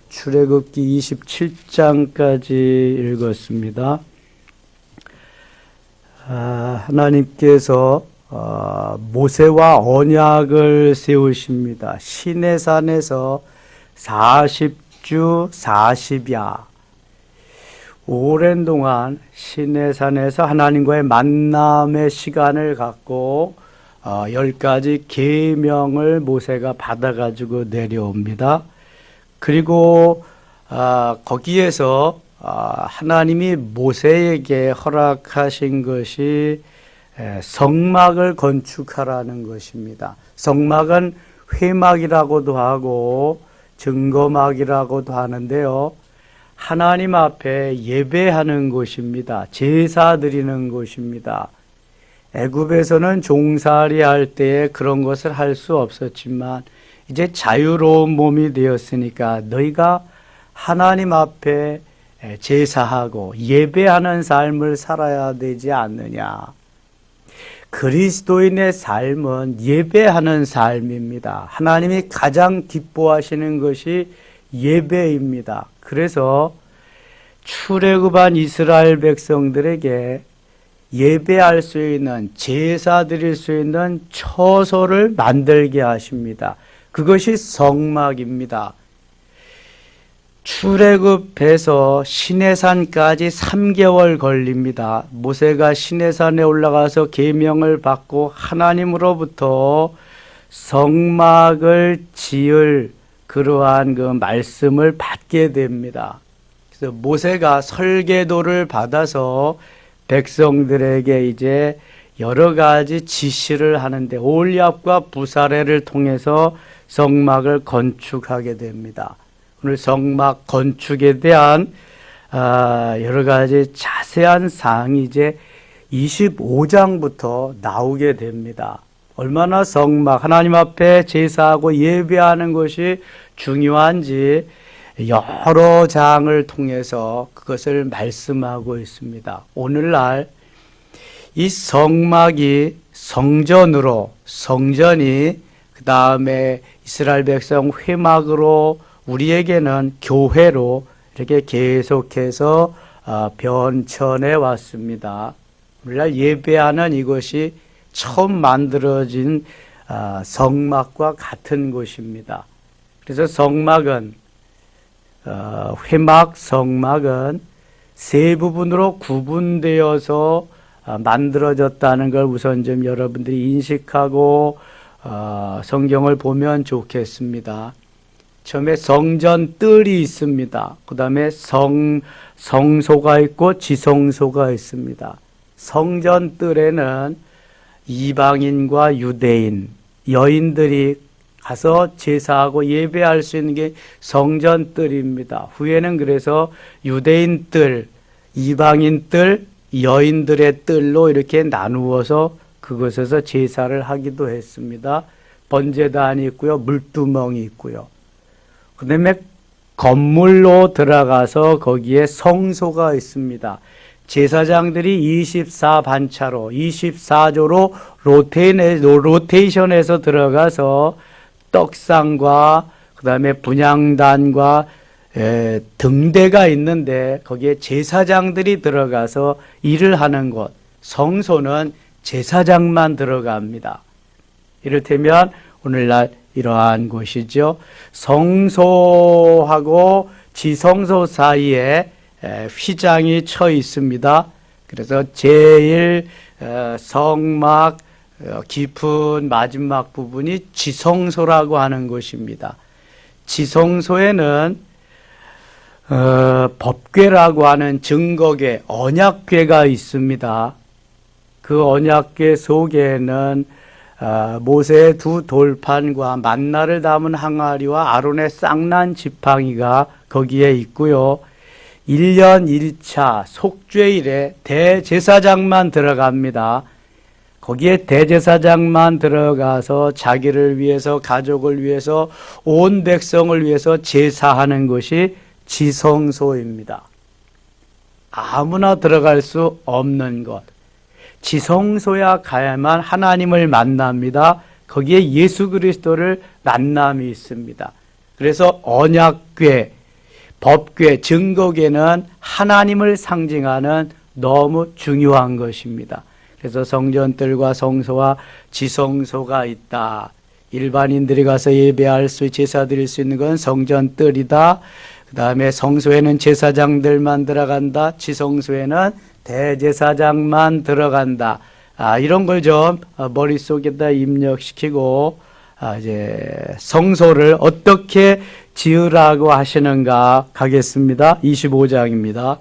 출애굽기 27장까지 읽었습니다. 하나님께서 모세와 언약을 세우십니다. 시내산에서 40주 40야 오랜 동안 시내산에서 하나님과의 만남의 시간을 갖고 10가지 계명을 모세가 받아가지고 내려옵니다. 그리고 거기에서 하나님이 모세에게 허락하신 것이 성막을 건축하라는 것입니다. 성막은 회막이라고도 하고 증거막이라고도 하는데요. 하나님 앞에 예배하는 곳입니다. 제사 드리는 곳입니다. 애굽에서는 종살이 할 때에 그런 것을 할 수 없었지만 이제 자유로운 몸이 되었으니까 너희가 하나님 앞에 제사하고 예배하는 삶을 살아야 되지 않느냐. 그리스도인의 삶은 예배하는 삶입니다. 하나님이 가장 기뻐하시는 것이 예배입니다. 그래서 출애굽한 이스라엘 백성들에게 예배할 수 있는, 제사 드릴 수 있는 처소를 만들게 하십니다. 그것이 성막입니다. 출애굽해서 시내산까지 3개월 걸립니다. 모세가 시내산에 올라가서 계명을 받고 하나님으로부터 성막을 지을 그러한 그 말씀을 받게 됩니다. 그래서 모세가 설계도를 받아서 백성들에게 이제 여러 가지 지시를 하는데 올리압과 부사레를 통해서 성막을 건축하게 됩니다. 오늘 성막 건축에 대한 여러 가지 자세한 사항이 이제 25장부터 나오게 됩니다. 얼마나 성막, 하나님 앞에 제사하고 예배하는 것이 중요한지 여러 장을 통해서 그것을 말씀하고 있습니다. 오늘날 이 성막이 성전으로, 성전이 그 다음에 이스라엘 백성 회막으로, 우리에게는 교회로 이렇게 계속해서 변천해 왔습니다. 오늘날 예배하는 이것이 처음 만들어진 성막과 같은 곳입니다. 그래서 성막은 회막, 성막은 세 부분으로 구분되어서 만들어졌다는 걸 우선 좀 여러분들이 인식하고 성경을 보면 좋겠습니다. 처음에 성전 뜰이 있습니다. 그 다음에 성소가 있고 지성소가 있습니다. 성전 뜰에는 이방인과 유대인, 여인들이 가서 제사하고 예배할 수 있는 게 성전 뜰입니다. 후에는 그래서 유대인 뜰, 이방인 뜰, 여인들의 뜰로 이렇게 나누어서 그곳에서 제사를 하기도 했습니다. 번제단이 있고요. 물두멍이 있고요. 그 다음에 건물로 들어가서 거기에 성소가 있습니다. 제사장들이 24반차로 24조로 로테이션해서 들어가서 떡상과 그 다음에 분향단과 등대가 있는데 거기에 제사장들이 들어가서 일을 하는 곳, 성소는 제사장만 들어갑니다. 이를테면 오늘날 이러한 곳이죠. 성소하고 지성소 사이에 휘장이 쳐 있습니다. 그래서 제일 성막 깊은 마지막 부분이 지성소라고 하는 곳입니다. 지성소에는 법궤라고 하는 증거궤, 언약궤가 있습니다. 그 언약궤 속에는 모세의 두 돌판과 만나를 담은 항아리와 아론의 쌍난 지팡이가 거기에 있고요. 1년 1차 속죄일에 대제사장만 들어갑니다. 거기에 대제사장만 들어가서 자기를 위해서, 가족을 위해서, 온 백성을 위해서 제사하는 것이 지성소입니다. 아무나 들어갈 수 없는 것. 지성소야 가야만 하나님을 만납니다. 거기에 예수 그리스도를 만남이 있습니다. 그래서 언약궤, 법궤, 증거궤는 하나님을 상징하는 너무 중요한 것입니다. 그래서 성전들과 성소와 지성소가 있다. 일반인들이 가서 예배할 수, 제사 드릴 수 있는 건 성전뜰이다. 그 다음에 성소에는 제사장들만 들어간다. 지성소에는 대제사장만 들어간다. 이런 걸 좀 머릿속에다 입력시키고 이제 성소를 어떻게 지으라고 하시는가 가겠습니다. 25장입니다.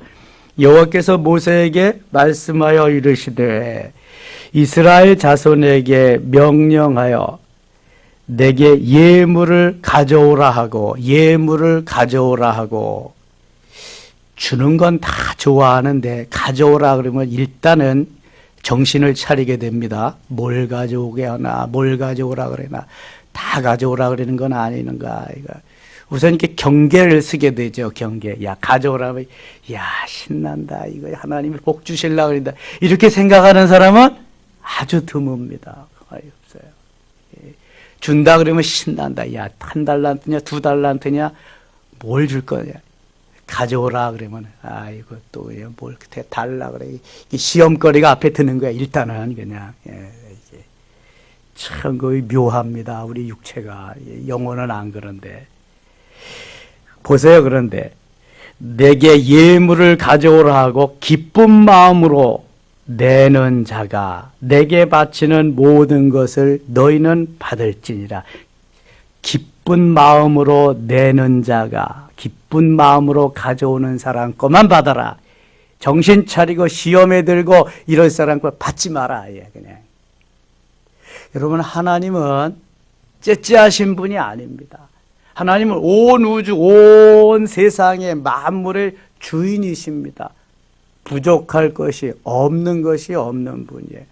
여호와께서 모세에게 말씀하여 이르시되 이스라엘 자손에게 명령하여 내게 예물을 가져오라 하고, 예물을 가져오라 하고, 주는 건 다 좋아하는데 가져오라 그러면 일단은 정신을 차리게 됩니다. 뭘 가져오게 하나, 뭘 가져오라 그러나, 다 가져오라 그러는 건 아니는가. 우선 이렇게 경계를 쓰게 되죠. 경계. 야, 가져오라면, 야, 신난다. 이거 하나님이 복 주실라 그런다. 이렇게 생각하는 사람은 아주 드뭅니다. 거의 없어요. 준다 그러면 신난다. 야, 1달란트냐, 2달란트냐, 뭘 줄 거냐. 가져오라 그러면, 이거 또 뭘 달라 그래. 이 시험거리가 앞에 드는 거야. 일단은 그냥. 이게 참 거의 묘합니다. 우리 육체가. 영혼은 안 그런데. 보세요. 그런데 내게 예물을 가져오라 하고 기쁜 마음으로 내는 자가 내게 바치는 모든 것을 너희는 받을지니라. 기쁜 마음으로 내는 자가, 기쁜 마음으로 가져오는 사람 것만 받아라. 정신 차리고 시험에 들고 이럴 사람 것 받지 마라. 그냥. 여러분, 하나님은 째째하신 분이 아닙니다. 하나님은 온 우주, 온 세상의 만물의 주인이십니다. 부족할 것이 없는 분이에요.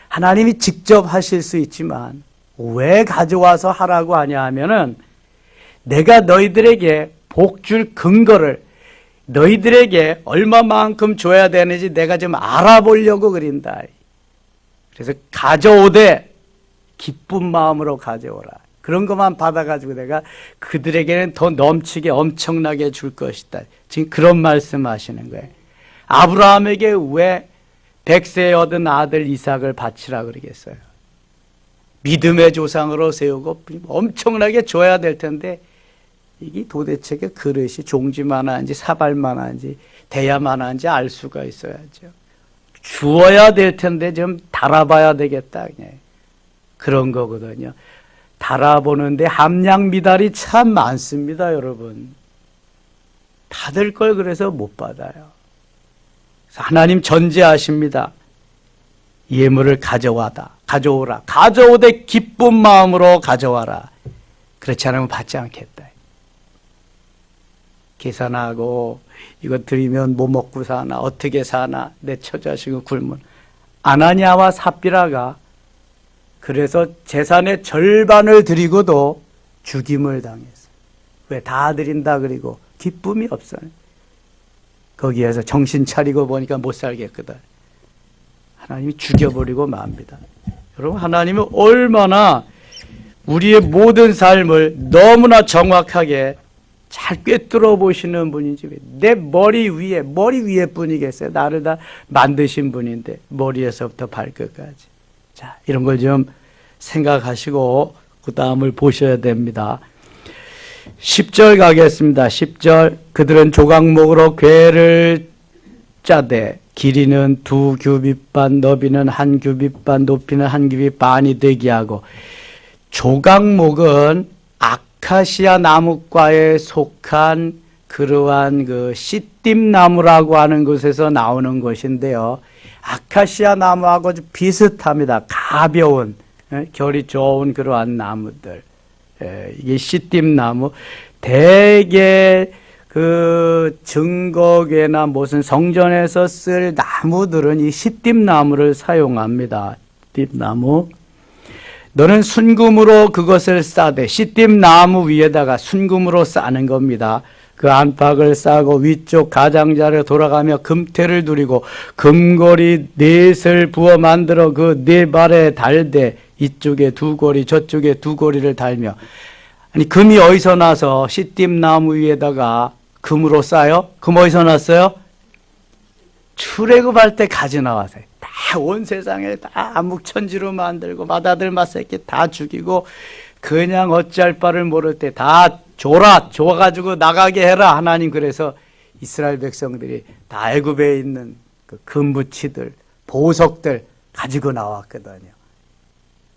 하나님이 직접 하실 수 있지만 왜 가져와서 하라고 하냐 하면은 내가 너희들에게 복 줄 근거를, 너희들에게 얼마만큼 줘야 되는지 내가 좀 알아보려고 그린다. 그래서 가져오되 기쁜 마음으로 가져오라. 그런 것만 받아가지고 내가 그들에게는 더 넘치게 엄청나게 줄 것이다. 지금 그런 말씀 하시는 거예요. 아브라함에게 왜 100세에 얻은 아들 이삭을 바치라 그러겠어요? 믿음의 조상으로 세우고 엄청나게 줘야 될 텐데 이게 도대체 그릇이 종지만한지 사발만한지 대야만한지 알 수가 있어야죠. 주어야 될 텐데 좀 달아봐야 되겠다. 그냥. 그런 거거든요. 달아보는데 함량 미달이 참 많습니다. 여러분. 받을 걸 그래서 못 받아요. 하나님 전제하십니다. 예물을 가져오라. 가져오되 기쁜 마음으로 가져와라. 그렇지 않으면 받지 않겠다. 계산하고 이거 드리면 뭐 먹고 사나, 어떻게 사나, 내 처자식은 굶은. 아나니아와 삽비라가 그래서 재산의 절반을 드리고도 죽임을 당했어요. 왜? 다 드린다 그리고 기쁨이 없어요. 거기에서 정신 차리고 보니까 못 살겠거든. 하나님이 죽여버리고 맙니다. 여러분, 하나님은 얼마나 우리의 모든 삶을 너무나 정확하게 잘 꿰뚫어 보시는 분인지. 내 머리 위에 뿐이겠어요. 나를 다 만드신 분인데 머리에서부터 발끝까지. 자, 이런 걸 좀 생각하시고 그 다음을 보셔야 됩니다. 10절 가겠습니다. 10절. 그들은 조각목으로 궤를 짜되 길이는 2규빗 반, 너비는 1규빗 반, 높이는 1규빗 반이 되게 하고. 조각목은 아카시아 나무과에 속한 그러한 씨띠나무라고 하는 곳에서 나오는 것인데요. 아카시아 나무하고 비슷합니다. 가벼운, 결이 좋은 그러한 나무들. 이게 씨띠나무. 대개 증거궤나 무슨 성전에서 쓸 나무들은 이 씨띠나무를 사용합니다. 씨띠나무. 너는 순금으로 그것을 싸되, 씨띠나무 위에다가 순금으로 싸는 겁니다. 그 안팎을 싸고 위쪽 가장자를 돌아가며 금태를 두리고 금고리 넷을 부어 만들어 그 네 발에 달되 이쪽에 2고리 저쪽에 2고리를 달며. 아니, 금이 어디서 나서 씨띠나무 위에다가 금으로 쌓여. 금 어디서 났어요? 출애굽할 때 가지 나와서요. 다 온 세상에 다 암묵천지로 만들고 맏아들 맏새끼 다 죽이고 그냥 어찌할 바를 모를 때 다 줘가지고 나가게 해라. 하나님 그래서 이스라엘 백성들이 다 애굽에 있는 그 금부치들, 보석들 가지고 나왔거든요.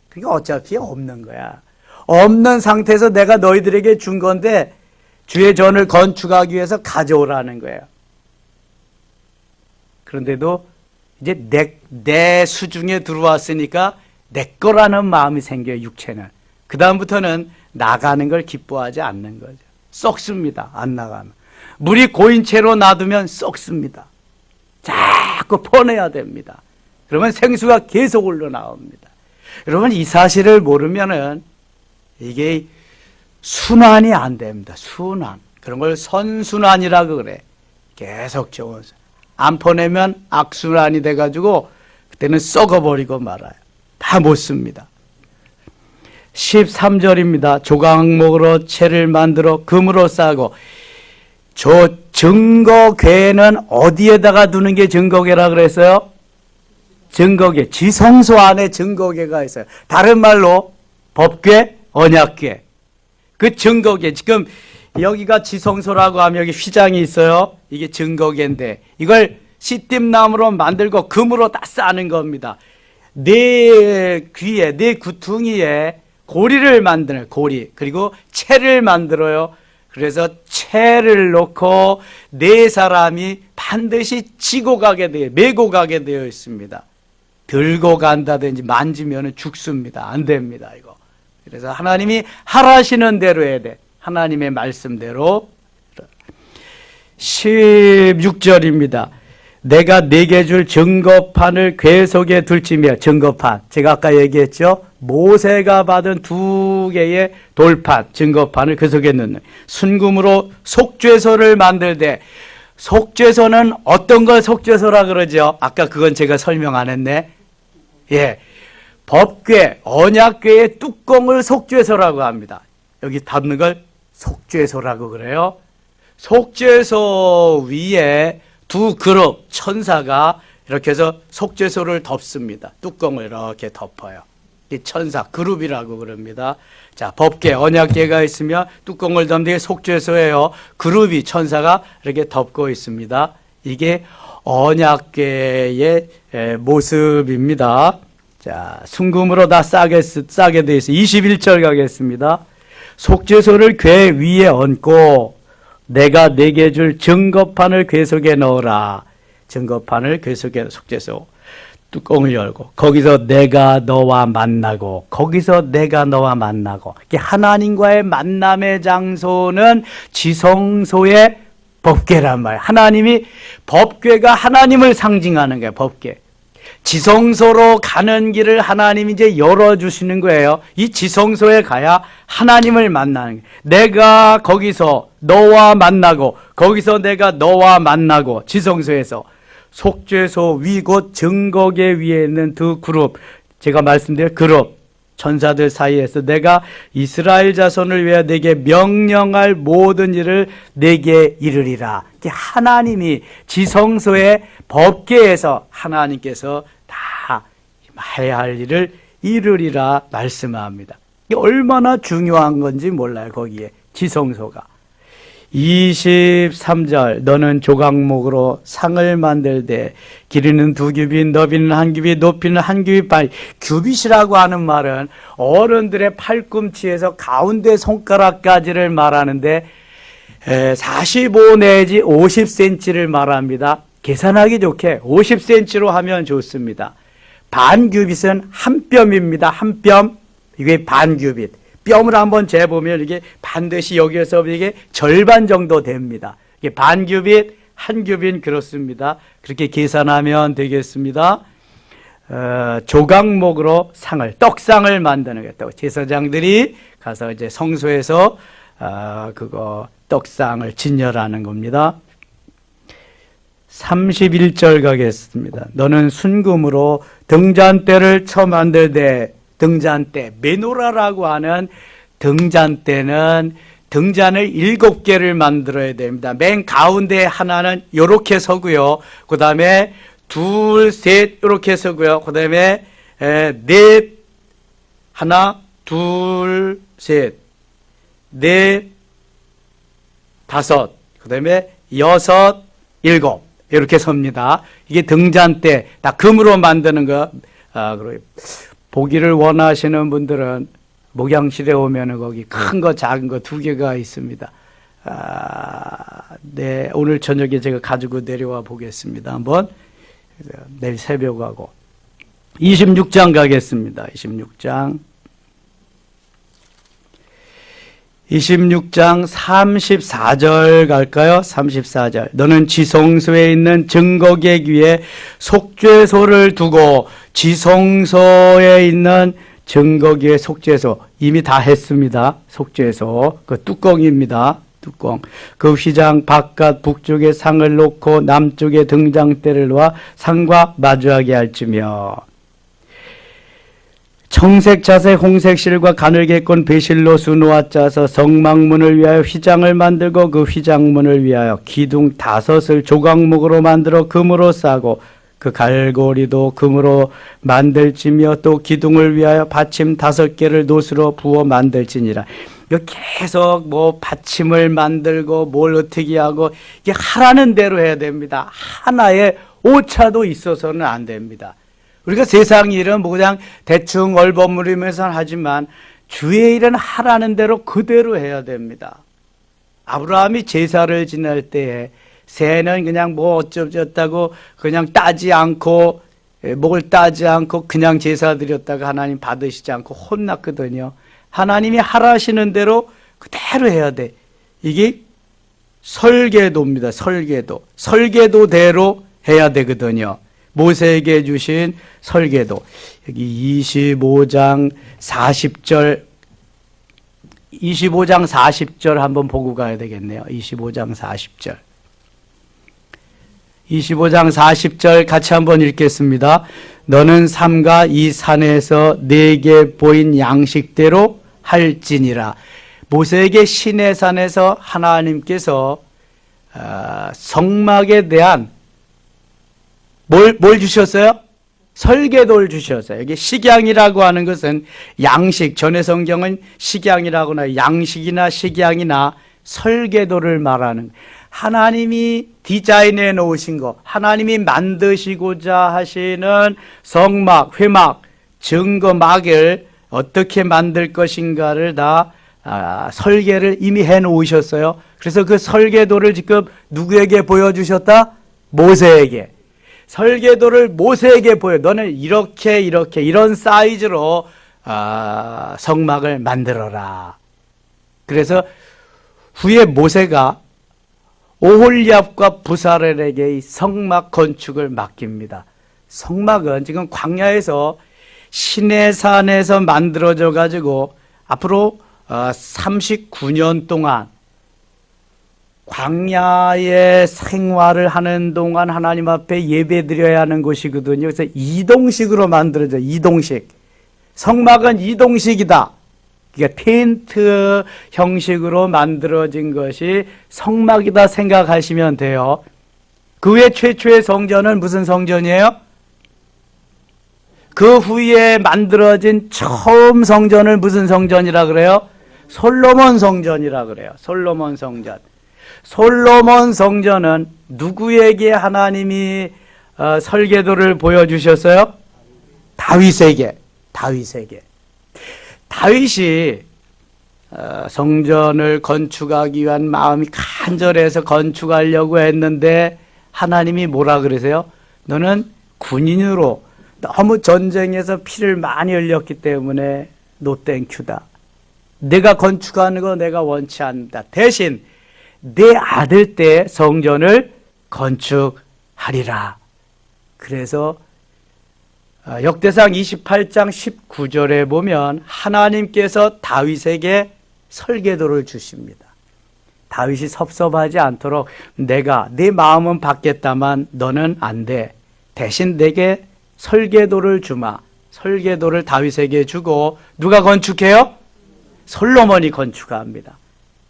그게 어차피 없는 거야. 없는 상태에서 내가 너희들에게 준 건데 주의 전을 건축하기 위해서 가져오라는 거예요. 그런데도 이제 내 수중에 들어왔으니까 내 거라는 마음이 생겨요, 육체는. 그 다음부터는 나가는 걸 기뻐하지 않는 거죠. 썩습니다, 안 나가면. 물이 고인 채로 놔두면 썩습니다. 자꾸 퍼내야 됩니다. 그러면 생수가 계속 흘러나옵니다. 여러분, 이 사실을 모르면은 이게 순환이 안 됩니다. 순환. 그런 걸 선순환이라고 그래. 계속 좋은. 안 퍼내면 악순환이 돼가지고 그때는 썩어버리고 말아요. 다 못 씁니다. 13절입니다. 조각목으로 채를 만들어 금으로 싸고. 저 증거궤는 어디에다가 두는 게 증거궤라 그랬어요? 증거궤. 지성소 안에 증거궤가 있어요. 다른 말로 법궤, 언약궤. 그 증거궤. 지금 여기가 지성소라고 하면 여기 휘장이 있어요. 이게 증거궤인데 이걸 시띠나무로 만들고 금으로 다 싸는 겁니다. 네 귀에, 네 구퉁이에 고리를 만드는 고리, 그리고 채를 만들어요. 그래서 채를 놓고 네 사람이 반드시 지고 가게 되어, 메고 가게 되어 있습니다. 들고 간다든지 만지면 죽습니다. 안 됩니다, 이거. 그래서 하나님이 하라시는 대로 해야 돼. 하나님의 말씀대로. 16절입니다. 내가 네게 줄 증거판을 궤 속에 둘지며. 증거판, 제가 아까 얘기했죠. 모세가 받은 2개의 돌판, 증거판을 그 속에 넣는. 순금으로 속죄소를 만들되. 속죄소는 어떤 걸 속죄소라 그러죠? 아까 그건 제가 설명 안 했네. 예, 법궤, 언약궤의 뚜껑을 속죄소라고 합니다. 여기 닫는 걸 속죄소라고 그래요. 속죄소 위에 2 그룹 천사가 이렇게 해서 속죄소를 덮습니다. 뚜껑을 이렇게 덮어요. 이 천사 그룹이라고 그럽니다. 자, 법궤, 언약궤가 있으면 뚜껑을 덮는 게 속죄소예요. 그룹이 천사가 이렇게 덮고 있습니다. 이게 언약궤의 모습입니다. 자, 순금으로 다 싸게 되어 있어요. 21절 가겠습니다. 속죄소를 궤 위에 얹고 내가 네게 줄 증거판을 궤 속에 넣어라. 증거판을 궤 속에, 속죄소 뚜껑을 열고 거기서 내가 너와 만나고, 거기서 내가 너와 만나고. 하나님과의 만남의 장소는 지성소의 법궤란 말이에요. 하나님이, 법궤가 하나님을 상징하는 거예요. 법궤. 지성소로 가는 길을 하나님이 이제 열어주시는 거예요. 이 지성소에 가야 하나님을 만나는 거예요. 내가 거기서 너와 만나고, 거기서 내가 너와 만나고. 지성소에서 속죄소 위 곧 증거궤 위에 있는 2 그룹, 제가 말씀드린 그룹 천사들 사이에서 내가 이스라엘 자손을 위하여 내게 명령할 모든 일을 내게 이르리라. 하나님이 지성소의 법궤에서 하나님께서 다 해야 할 일을 이루리라 말씀합니다. 이게 얼마나 중요한 건지 몰라요. 거기에 지성소가. 23절 너는 조각목으로 상을 만들되 길이는 2규빗, 너비는 1규빗, 높이는 1규빗. 규빗이라고 하는 말은 어른들의 팔꿈치에서 가운데 손가락까지를 말하는데 45 내지 50cm를 말합니다. 계산하기 좋게 50cm로 하면 좋습니다. 반규빗은 한 뼘입니다. 한 뼘. 이게 반규빗. 뼘을 한번 재보면 이게 반드시 여기에서 이게 절반 정도 됩니다. 이게 반규빗, 한 규빗 그렇습니다. 그렇게 계산하면 되겠습니다. 조각목으로 상을, 떡상을 만드는 거예요. 제사장들이 가서 이제 성소에서 그거 떡상을 진열하는 겁니다. 31절 가겠습니다. 너는 순금으로 등잔대를 쳐 만들되. 등잔대, 메노라라고 하는 등잔대는 등잔을 7개를 만들어야 됩니다. 맨 가운데 하나는 이렇게 서고요. 그 다음에 둘, 셋 이렇게 서고요. 그 다음에 넷, 하나, 둘, 셋, 넷, 다섯, 그 다음에 여섯, 일곱 이렇게 섭니다. 이게 등잔대 다 금으로 만드는 거. 보기를 원하시는 분들은 목양실에 오면 거기 큰 거 작은 거 2개가 있습니다. 네, 오늘 저녁에 제가 가지고 내려와 보겠습니다. 한번 내일 새벽하고 26장 가겠습니다. 26장 34절 갈까요? 34절. 너는 지성소에 있는 증거객 위에 속죄소를 두고, 지성소에 있는 증거기의 속죄소 이미 다 했습니다. 속죄소 그 뚜껑입니다. 뚜껑. 그 휘장 바깥 북쪽에 상을 놓고 남쪽에 등장대를 놓아 상과 마주하게 할지며, 청색, 자색, 홍색 실과 가늘게 꼰 배실로 수놓아 짜서 성막문을 위하여 휘장을 만들고, 그 휘장문을 위하여 기둥 5을 조각목으로 만들어 금으로 싸고, 그 갈고리도 금으로 만들지며, 또 기둥을 위하여 받침 5개를 노스로 부어 만들지니라. 이거 계속 받침을 만들고 뭘 어떻게 하고, 이게 하라는 대로 해야 됩니다. 하나의 오차도 있어서는 안 됩니다. 우리가 세상 일은 그냥 대충 얼버무리면서 하지만 주의 일은 하라는 대로 그대로 해야 됩니다. 아브라함이 제사를 지낼 때에 새는 그냥 어쩌다고 그냥 따지 않고, 목을 따지 않고 그냥 제사 드렸다가 하나님 받으시지 않고 혼났거든요. 하나님이 하라시는 대로 그대로 해야 돼. 이게 설계도입니다. 설계도. 설계도대로 해야 되거든요. 모세에게 주신 설계도. 여기 25장 40절 한번 보고 가야 되겠네요. 25장 40절. 25장 40절 같이 한번 읽겠습니다. 너는 삼가 이 산에서 내게 보인 양식대로 할지니라. 모세에게 시내산에서 하나님께서 성막에 대한 뭘 주셨어요? 설계도를 주셨어요. 여기 식양이라고 하는 것은 양식, 전의 성경은 식양이라거나 양식이나 식양이나 설계도를 말하는, 하나님이 디자인해 놓으신 거, 하나님이 만드시고자 하시는 성막, 회막, 증거막을 어떻게 만들 것인가를 다 설계를 이미 해 놓으셨어요. 그래서 그 설계도를 지금 누구에게 보여주셨다? 모세에게. 설계도를 모세에게 보여. 너는 이렇게 이런 사이즈로 성막을 만들어라. 그래서 후에 모세가 오홀리압과 부사렐에게 이 성막 건축을 맡깁니다. 성막은 지금 광야에서 시내산에서 만들어져 가지고 앞으로 39년 동안 광야의 생활을 하는 동안 하나님 앞에 예배 드려야 하는 곳이거든요. 그래서 이동식으로 만들어져. 이동식. 성막은 이동식이다. 그러니까 텐트 형식으로 만들어진 것이 성막이다 생각하시면 돼요. 그 외 최초의 성전은 무슨 성전이에요? 그 후에 만들어진 처음 성전을 무슨 성전이라 그래요? 솔로몬 성전이라 그래요. 솔로몬 성전. 솔로몬 성전은 누구에게 하나님이 설계도를 보여주셨어요? 다윗에게. 다윗이 성전을 건축하기 위한 마음이 간절해서 건축하려고 했는데 하나님이 뭐라 그러세요? 너는 군인으로 너무 전쟁에서 피를 많이 흘렸기 때문에 노 땡큐다. 내가 건축하는 거 내가 원치 않는다. 대신 내 아들 때 성전을 건축하리라. 그래서 역대상 28장 19절에 보면 하나님께서 다윗에게 설계도를 주십니다. 다윗이 섭섭하지 않도록 내가 네 마음은 받겠다만 너는 안 돼. 대신 내게 설계도를 주마. 설계도를 다윗에게 주고 누가 건축해요? 솔로몬이 건축합니다.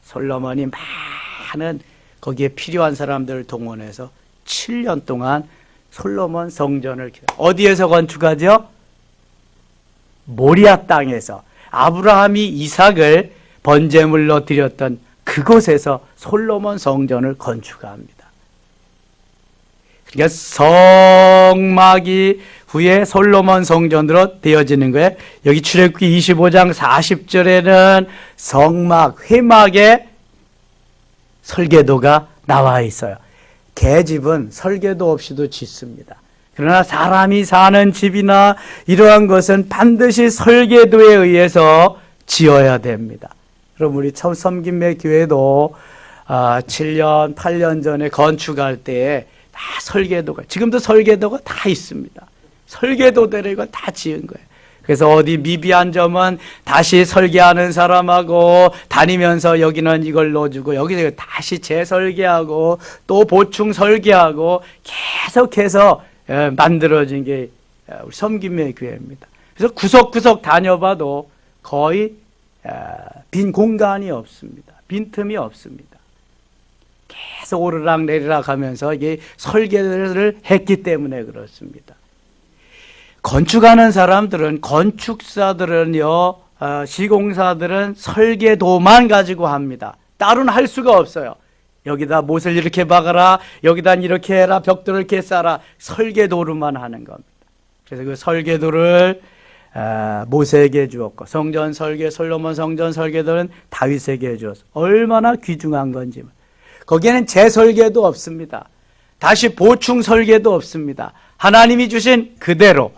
솔로몬이 많은 거기에 필요한 사람들을 동원해서 7년 동안 솔로몬 성전을 어디에서 건축하죠? 모리아 땅에서 아브라함이 이삭을 번제물로 드렸던 그곳에서 솔로몬 성전을 건축합니다. 그러니까 성막이 후에 솔로몬 성전으로 되어지는 거예요. 여기 출애굽기 25장 40절에는 성막, 회막에 설계도가 나와 있어요. 개집은 설계도 없이도 짓습니다. 그러나 사람이 사는 집이나 이러한 것은 반드시 설계도에 의해서 지어야 됩니다. 그럼 우리 처음 섬김매 교회도 7년, 8년 전에 건축할 때에 다 설계도가, 지금도 설계도가 다 있습니다. 설계도대로 이거 다 지은 거예요. 그래서 어디 미비한 점은 다시 설계하는 사람하고 다니면서 여기는 이걸 넣어주고 여기서 다시 재설계하고 또 보충 설계하고 계속해서 만들어진 게 우리 섬김의 교회입니다. 그래서 구석구석 다녀봐도 거의 빈 공간이 없습니다. 빈틈이 없습니다. 계속 오르락 내리락 하면서 이게 설계를 했기 때문에 그렇습니다. 건축하는 사람들은, 건축사들은요, 시공사들은 설계도만 가지고 합니다. 따로는 할 수가 없어요. 여기다 못을 이렇게 박아라, 여기다 이렇게 해라, 벽돌을 이렇게 쌓아라, 설계도로만 하는 겁니다. 그래서 그 설계도를 모세에게 주었고, 성전 설계, 솔로몬 성전 설계도는 다윗에게 주었어. 얼마나 귀중한 건지. 거기에는 재설계도 없습니다. 다시 보충 설계도 없습니다. 하나님이 주신 그대로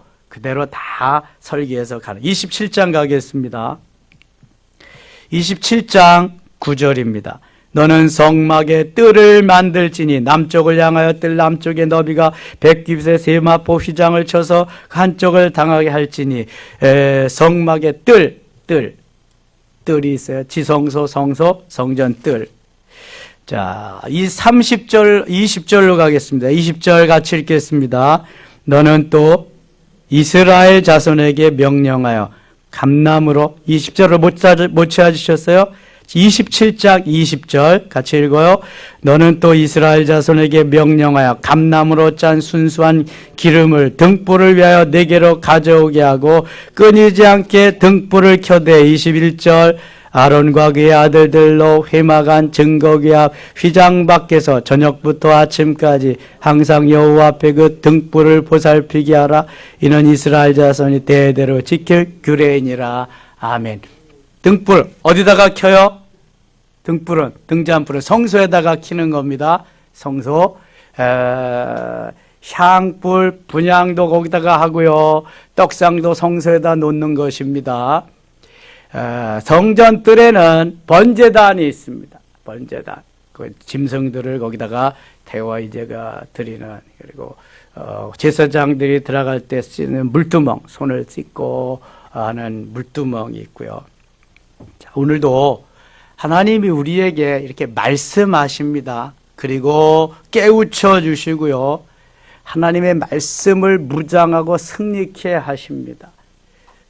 다 설계해서 가는. 27장 가겠습니다. 27장 9절입니다. 너는 성막에 뜰을 만들지니 남쪽을 향하여 뜰 남쪽의 너비가 100규빗의 세마포 휘장을 쳐서 한쪽을 당하게 할지니 성막에 뜰이 있어요. 지성소, 성소, 성전 뜰. 자, 이 30절, 20절로 가겠습니다. 20절 같이 읽겠습니다. 너는 또 이스라엘 자손에게 명령하여 감나무로 20절을 못 찾으셨어요? 27장 20절 같이 읽어요. 너는 또 이스라엘 자손에게 명령하여 감나무로 짠 순수한 기름을 등불을 위하여 내게로 가져오게 하고 끊이지 않게 등불을 켜되 21절 아론과 그의 아들들로 회막안 증거궤 앞 휘장 밖에서 저녁부터 아침까지 항상 여호와 앞에 그 등불을 보살피게 하라. 이는 이스라엘 자손이 대대로 지킬 규례이니라. 아멘. 등불 어디다가 켜요? 등불은, 등잔불은 성소에다가 켜는 겁니다. 성소. 향불 분향도 거기다가 하고요. 떡상도 성소에다 놓는 것입니다. 성전 뜰에는 번제단이 있습니다. 번제단. 그 짐승들을 거기다가 태워 이제가 드리는, 그리고 제사장들이 들어갈 때 쓰는 물두멍, 손을 씻고 하는 물두멍이 있고요. 자, 오늘도 하나님이 우리에게 이렇게 말씀하십니다. 그리고 깨우쳐 주시고요. 하나님의 말씀을 무장하고 승리케 하십니다.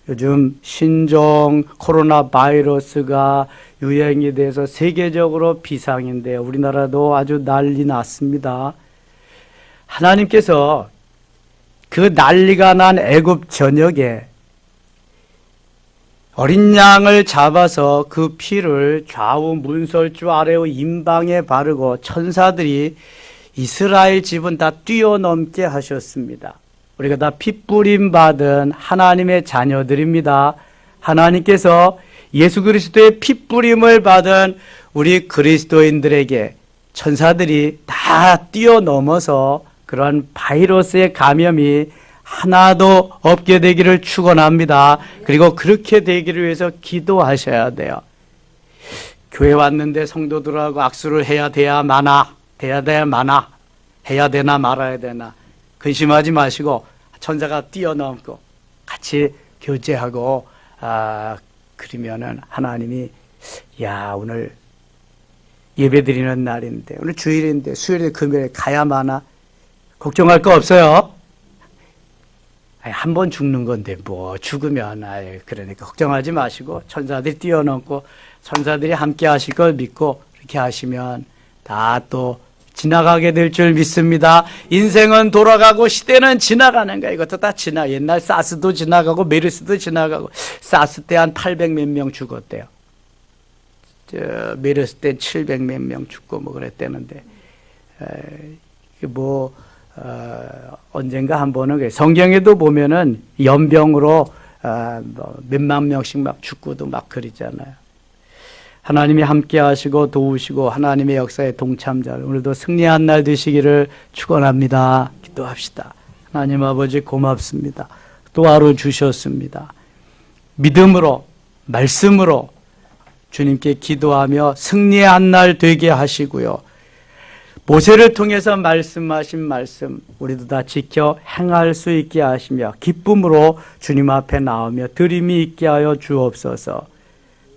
요즘 신종 코로나 바이러스가 유행이 돼서 세계적으로 비상인데 우리나라도 아주 난리 났습니다. 하나님께서 그 난리가 난 애굽 전역에 어린 양을 잡아서 그 피를 좌우 문설주 아래의 임방에 바르고 천사들이 이스라엘 집은 다 뛰어넘게 하셨습니다. 우리가 다 핏부림 받은 하나님의 자녀들입니다. 하나님께서 예수 그리스도의 핏부림을 받은 우리 그리스도인들에게 천사들이 다 뛰어넘어서 그런 바이러스의 감염이 하나도 없게 되기를 축원합니다. 그리고 그렇게 되기를 위해서 기도하셔야 돼요. 교회 왔는데 성도들하고 악수를 해야 돼야 마나, 돼야 마나, 해야 되나 말아야 되나 근심하지 마시고 천사가 뛰어넘고 같이 교제하고 그러면은 하나님이 야 오늘 예배드리는 날인데 오늘 주일인데 수요일에 금요일에 가야마나 걱정할 거 없어요. 한 번 죽는 건데 뭐 죽으면 그러니까 걱정하지 마시고 천사들이 뛰어넘고 천사들이 함께 하실 걸 믿고 이렇게 하시면 다 또 지나가게 될 줄 믿습니다. 인생은 돌아가고 시대는 지나가는 거야. 이것도 다 옛날 사스도 지나가고 메르스도 지나가고 사스 때 한 800 몇 명 죽었대요. 메르스 때 700 몇 명 죽고 뭐 그랬대는데 언젠가 한 번은 성경에도 보면은 연병으로 뭐 몇만 명씩 막 죽고도 막 그러잖아요. 하나님이 함께 하시고 도우시고 하나님의 역사에 동참자 오늘도 승리한 날 되시기를 축원합니다. 기도합시다. 하나님 아버지 고맙습니다. 또 하루 주셨습니다. 믿음으로 말씀으로 주님께 기도하며 승리한 날 되게 하시고요. 모세를 통해서 말씀하신 말씀 우리도 다 지켜 행할 수 있게 하시며 기쁨으로 주님 앞에 나오며 드림이 있게 하여 주옵소서.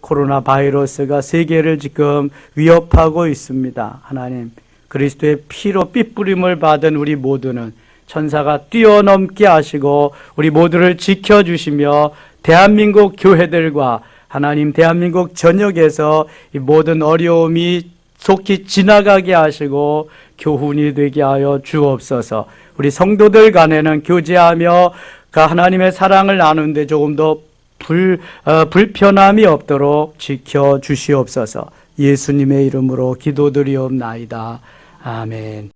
코로나 바이러스가 세계를 지금 위협하고 있습니다. 하나님 그리스도의 피로 핏부림을 받은 우리 모두는 천사가 뛰어넘게 하시고 우리 모두를 지켜주시며 대한민국 교회들과 하나님 대한민국 전역에서 이 모든 어려움이 속히 지나가게 하시고 교훈이 되게 하여 주옵소서. 우리 성도들 간에는 교제하며 그 하나님의 사랑을 나누는데 조금 더 불편함이 없도록 지켜주시옵소서. 예수님의 이름으로 기도드리옵나이다. 아멘.